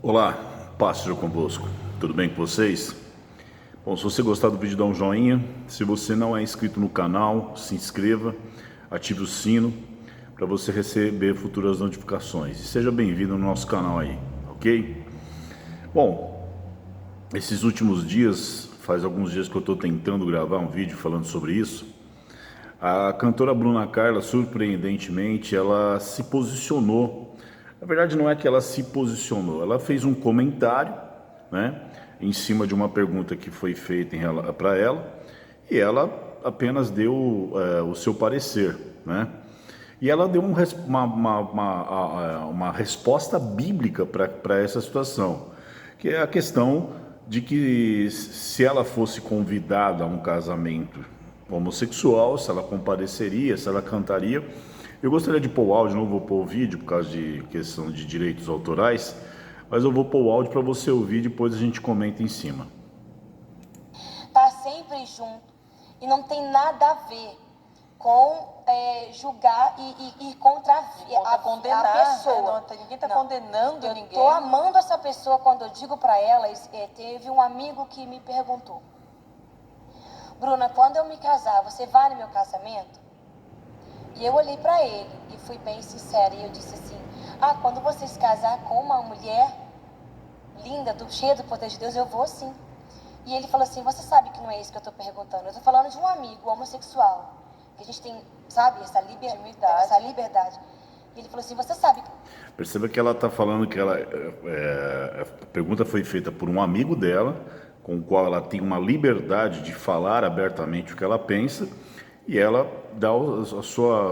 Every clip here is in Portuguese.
Olá, paz seja convosco. Tudo bem com vocês? Bom, se você gostar do vídeo, dá um joinha. Se você não é inscrito no canal, se inscreva, ative o sino para você receber futuras notificações. E seja bem-vindo no nosso canal aí, ok? Bom, esses últimos dias, faz alguns dias que eu estou tentando gravar um vídeo falando sobre isso. A cantora Bruna Carla, surpreendentemente, ela se posicionou. Na verdade, não é que ela se posicionou, ela fez um comentário, né, em cima de uma pergunta que foi feita para ela, e ela apenas deu o seu parecer, né? E ela deu uma resposta bíblica para essa situação, que é a questão de que se ela fosse convidada a um casamento homossexual, se ela compareceria, se ela cantaria. Eu gostaria de pôr o áudio, não vou pôr o vídeo por causa de questão de direitos autorais, mas eu vou pôr o áudio para você ouvir, depois a gente comenta em cima. Tá sempre junto e não tem nada a ver com julgar e ir contra condenar, a pessoa. Ninguém está condenando eu ninguém. Tô amando essa pessoa. Quando eu digo para ela, teve um amigo que me perguntou: Bruna, quando eu me casar, você vai no meu casamento? E eu olhei para ele e fui bem sincera e eu disse assim: quando você se casar com uma mulher linda, cheia do poder de Deus, eu vou sim. E ele falou assim: você sabe que não é isso que eu estou perguntando, eu estou falando de um amigo homossexual, que a gente tem, sabe, essa liberdade. E ele falou assim: você sabe. Perceba que ela está falando que a pergunta foi feita por um amigo dela, com o qual ela tem uma liberdade de falar abertamente o que ela pensa, e ela dá o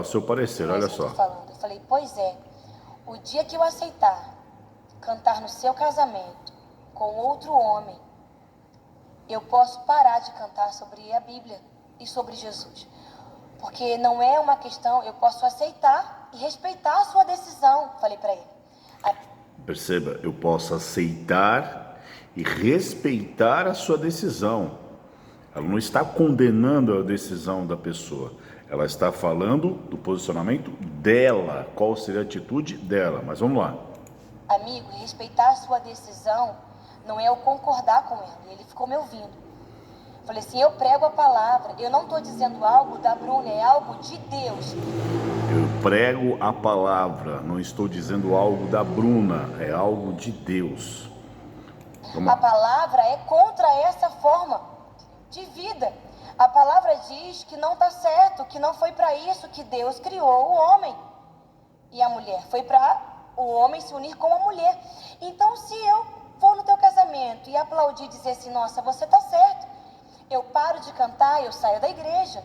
seu parecer. Olha só. Eu falei: pois é, o dia que eu aceitar cantar no seu casamento com outro homem, eu posso parar de cantar sobre a Bíblia e sobre Jesus. Porque não é uma questão, eu posso aceitar e respeitar a sua decisão, falei para ele. Perceba, eu posso aceitar e respeitar a sua decisão. Ela não está condenando a decisão da pessoa. Ela está falando do posicionamento dela, qual seria a atitude dela. Mas vamos lá. Amigo, respeitar a sua decisão não é eu concordar com ela. E ele ficou me ouvindo. Falei assim: eu prego a palavra, eu não estou dizendo algo da Bruna, é algo de Deus. Eu prego a palavra, não estou dizendo algo da Bruna, é algo de Deus. A palavra é contra essa forma de vida. A palavra diz que não está certo, que não foi para isso que Deus criou o homem e a mulher. Foi para o homem se unir com a mulher. Então, se eu for no teu casamento e aplaudir e dizer assim: nossa, você está certo, eu paro de cantar, eu saio da igreja,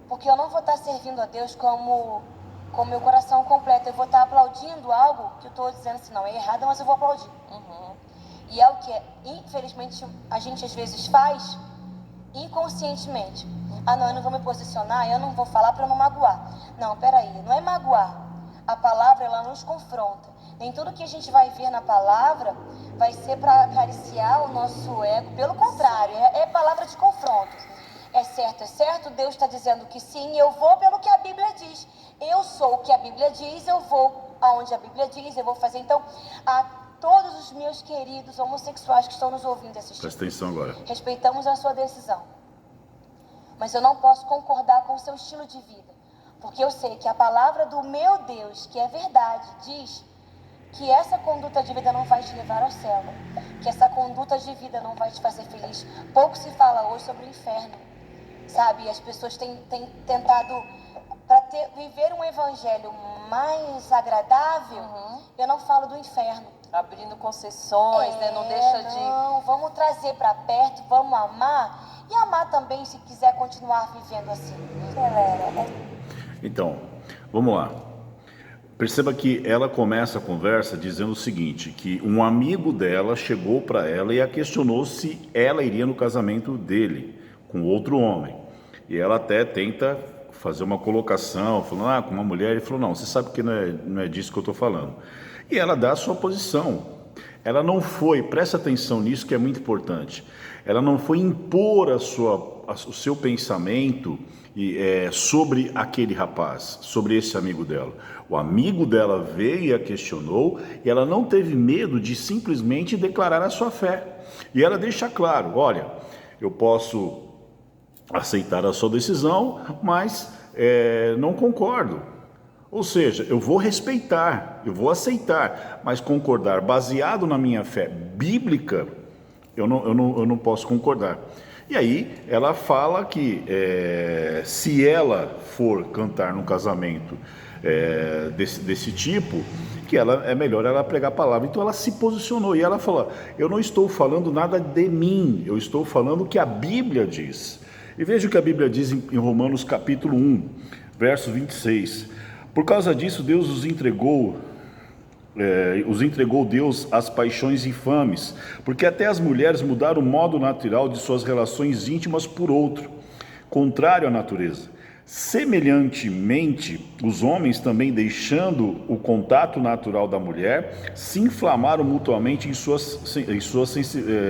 porque eu não vou estar servindo a Deus com meu coração completo. Eu vou estar aplaudindo algo que eu estou dizendo assim: não, é errado, mas eu vou aplaudir. E é o que, infelizmente, a gente às vezes faz inconscientemente. Não, eu não vou me posicionar, eu não vou falar para não magoar. Não, peraí, não é magoar. A palavra, ela nos confronta. Nem tudo que a gente vai ver na palavra vai ser para acariciar o nosso ego. Pelo contrário, é palavra de confronto. É certo, Deus está dizendo que sim, eu vou pelo que a Bíblia diz. Eu sou o que a Bíblia diz, eu vou aonde a Bíblia diz, eu vou fazer. Então, a todos os meus queridos homossexuais que estão nos ouvindo e assistindo, presta atenção agora. Respeitamos a sua decisão, mas eu não posso concordar com o seu estilo de vida, porque eu sei que a palavra do meu Deus, que é verdade, diz que essa conduta de vida não vai te levar ao céu, que essa conduta de vida não vai te fazer feliz. Pouco se fala hoje sobre o inferno, sabe? As pessoas têm tentado, para viver um evangelho mais agradável, eu não falo do inferno. Abrindo concessões, né? Não deixa de... Não, vamos trazer para perto, vamos amar. E amar também, se quiser continuar vivendo assim. Então, vamos lá. Perceba que ela começa a conversa dizendo o seguinte, que um amigo dela chegou para ela e a questionou se ela iria no casamento dele, com outro homem. E ela até tenta fazer uma colocação, falando, com uma mulher. Ele falou: não, você sabe que não é disso que eu estou falando. E ela dá a sua posição. ela não foi, presta atenção nisso que é muito importante, ela não foi impor o seu pensamento sobre aquele rapaz, sobre esse amigo dela. O amigo dela veio e a questionou, e ela não teve medo de simplesmente declarar a sua fé. E ela deixa claro, olha, eu posso aceitar a sua decisão, mas não concordo. Ou seja, eu vou respeitar, eu vou aceitar, mas concordar baseado na minha fé bíblica, eu não posso concordar. E aí ela fala que se ela for cantar num casamento desse tipo, que é melhor ela pregar a palavra. Então ela se posicionou e ela falou, eu não estou falando nada de mim, eu estou falando o que a Bíblia diz. E veja o que a Bíblia diz em Romanos capítulo 1, verso 26. Por causa disso Deus os entregou Deus às paixões infames, porque até as mulheres mudaram o modo natural de suas relações íntimas por outro, contrário à natureza. Semelhantemente, os homens também, deixando o contato natural da mulher, se inflamaram mutuamente em sua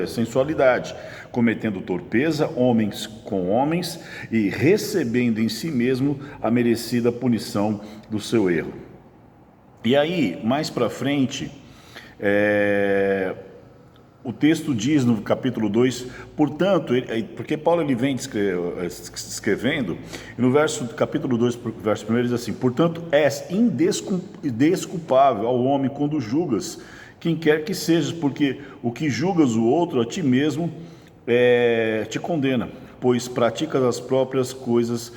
sensualidade, cometendo torpeza homens com homens e recebendo em si mesmo a merecida punição do seu erro. E aí, mais para frente, o texto diz no capítulo 2, portanto, porque Paulo ele vem escrevendo, e no capítulo 2, verso 1, ele diz assim, portanto, és indesculpável ao homem quando julgas quem quer que sejas, porque o que julgas o outro, a ti mesmo, te condena, pois praticas as próprias coisas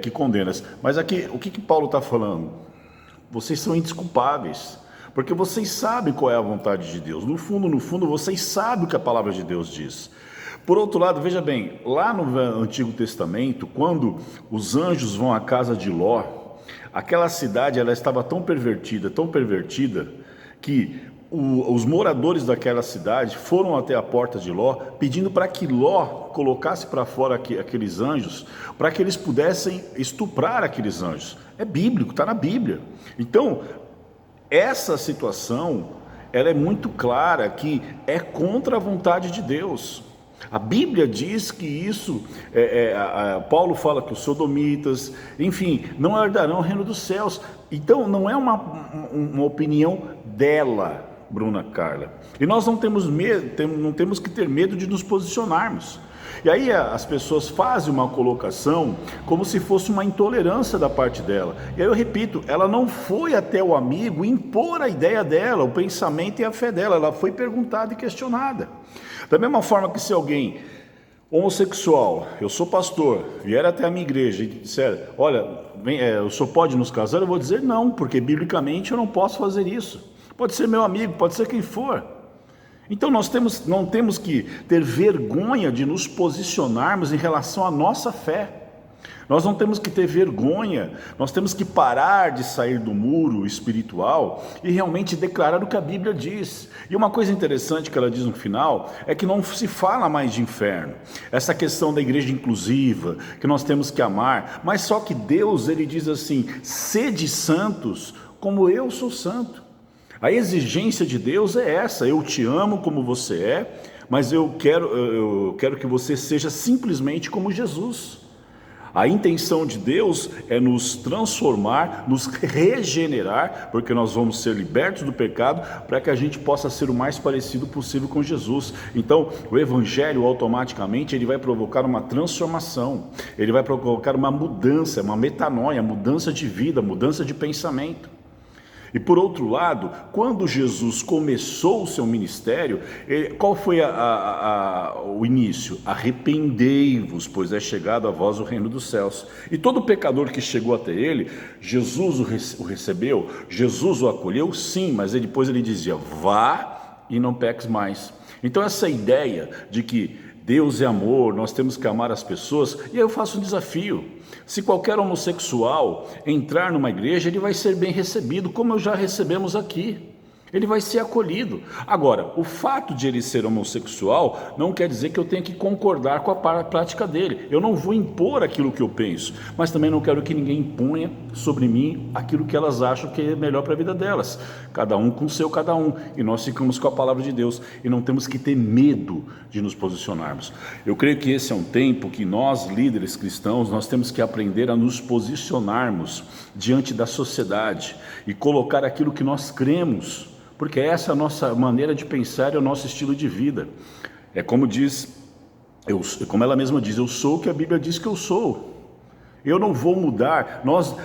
que condenas. Mas aqui, o que Paulo está falando? Vocês são indesculpáveis, porque vocês sabem qual é a vontade de Deus. No fundo, vocês sabem o que a palavra de Deus diz. Por outro lado, veja bem, lá no Antigo Testamento, quando os anjos vão à casa de Ló, aquela cidade ela estava tão pervertida, que os moradores daquela cidade foram até a porta de Ló, pedindo para que Ló colocasse para fora aqueles anjos, para que eles pudessem estuprar aqueles anjos. É bíblico, está na Bíblia. Então, essa situação, ela é muito clara que é contra a vontade de Deus. A Bíblia diz que isso, Paulo fala que os sodomitas, enfim, não herdarão o reino dos céus. Então, não é uma opinião dela, Bruna Carla. E nós não temos que ter medo de nos posicionarmos. E aí as pessoas fazem uma colocação como se fosse uma intolerância da parte dela. E aí eu repito, ela não foi até o amigo impor a ideia dela, o pensamento e a fé dela. Ela foi perguntada e questionada. Da mesma forma que se alguém homossexual, eu sou pastor, vier até a minha igreja e disser, olha, o senhor pode nos casar? Eu vou dizer não, porque biblicamente eu não posso fazer isso. Pode ser meu amigo, pode ser quem for. Então nós não temos que ter vergonha de nos posicionarmos em relação à nossa fé. Nós não temos que ter vergonha, nós temos que parar de sair do muro espiritual e realmente declarar o que a Bíblia diz. E uma coisa interessante que ela diz no final é que não se fala mais de inferno. Essa questão da igreja inclusiva, que nós temos que amar, mas só que Deus, ele diz assim, sede santos como eu sou santo. A exigência de Deus é essa, eu te amo como você é, mas eu quero que você seja simplesmente como Jesus. A intenção de Deus é nos transformar, nos regenerar, porque nós vamos ser libertos do pecado, para que a gente possa ser o mais parecido possível com Jesus. Então, o Evangelho automaticamente ele vai provocar uma transformação, ele vai provocar uma mudança, uma metanoia, mudança de vida, mudança de pensamento. E por outro lado, quando Jesus começou o seu ministério, qual foi o início? Arrependei-vos, pois é chegado a vós o reino dos céus. E todo pecador que chegou até ele, Jesus o recebeu, Jesus o acolheu, sim, mas depois ele dizia, vá e não peques mais. Então essa ideia de que Deus é amor, nós temos que amar as pessoas, e aí eu faço um desafio. Se qualquer homossexual entrar numa igreja, ele vai ser bem recebido, como já recebemos aqui. Ele vai ser acolhido. Agora, o fato de ele ser homossexual não quer dizer que eu tenha que concordar com a prática dele. Eu não vou impor aquilo que eu penso, mas também não quero que ninguém imponha sobre mim aquilo que elas acham que é melhor para a vida delas. Cada um com o seu cada um. E nós ficamos com a palavra de Deus e não temos que ter medo de nos posicionarmos. Eu creio que esse é um tempo que nós, líderes cristãos, nós temos que aprender a nos posicionarmos diante da sociedade e colocar aquilo que nós cremos, porque essa é a nossa maneira de pensar e o nosso estilo de vida. É como como ela mesma diz, eu sou o que a Bíblia diz que eu sou. Eu não vou mudar.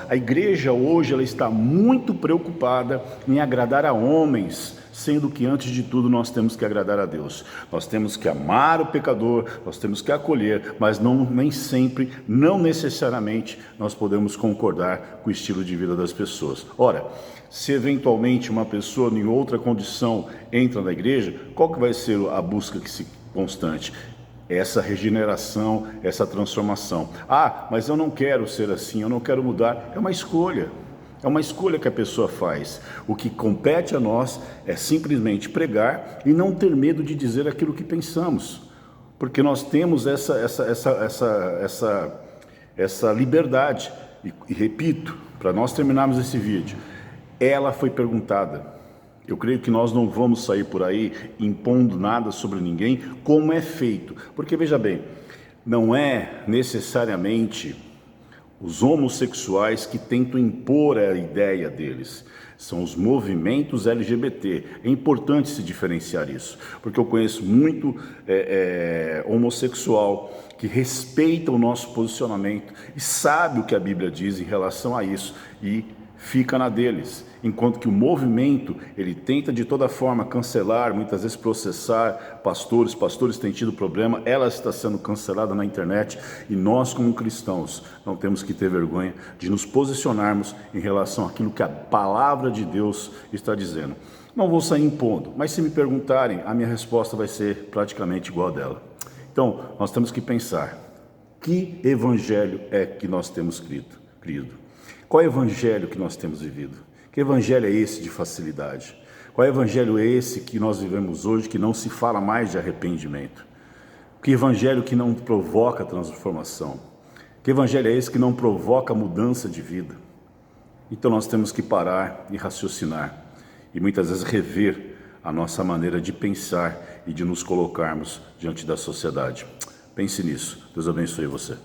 A igreja hoje ela está muito preocupada em agradar a homens, sendo que antes de tudo nós temos que agradar a Deus. Nós temos que amar o pecador, nós temos que acolher, mas nem sempre, não necessariamente nós podemos concordar com o estilo de vida das pessoas. Ora, se eventualmente uma pessoa em outra condição entra na igreja, qual que vai ser a busca constante? Essa regeneração, essa transformação. Mas eu não quero ser assim, eu não quero mudar. É uma escolha que a pessoa faz. O que compete a nós é simplesmente pregar e não ter medo de dizer aquilo que pensamos, porque nós temos essa liberdade. E repito, para nós terminarmos esse vídeo, ela foi perguntada. Eu creio que nós não vamos sair por aí impondo nada sobre ninguém, como é feito. Porque, veja bem, não é necessariamente os homossexuais que tentam impor a ideia deles. São os movimentos LGBT. É importante se diferenciar isso, porque eu conheço muito homossexual que respeita o nosso posicionamento e sabe o que a Bíblia diz em relação a isso e fica na deles, enquanto que o movimento, ele tenta de toda forma cancelar, muitas vezes processar pastores têm tido problema, ela está sendo cancelada na internet, e nós como cristãos não temos que ter vergonha de nos posicionarmos em relação àquilo que a palavra de Deus está dizendo. Não vou sair impondo, mas se me perguntarem, a minha resposta vai ser praticamente igual a dela. Então, nós temos que pensar, que evangelho é que nós temos crido? Qual evangelho que nós temos vivido? Que evangelho é esse de facilidade? Qual evangelho é esse que nós vivemos hoje, que não se fala mais de arrependimento? Que evangelho que não provoca transformação? Que evangelho é esse que não provoca mudança de vida? Então nós temos que parar e raciocinar e muitas vezes rever a nossa maneira de pensar e de nos colocarmos diante da sociedade. Pense nisso. Deus abençoe você.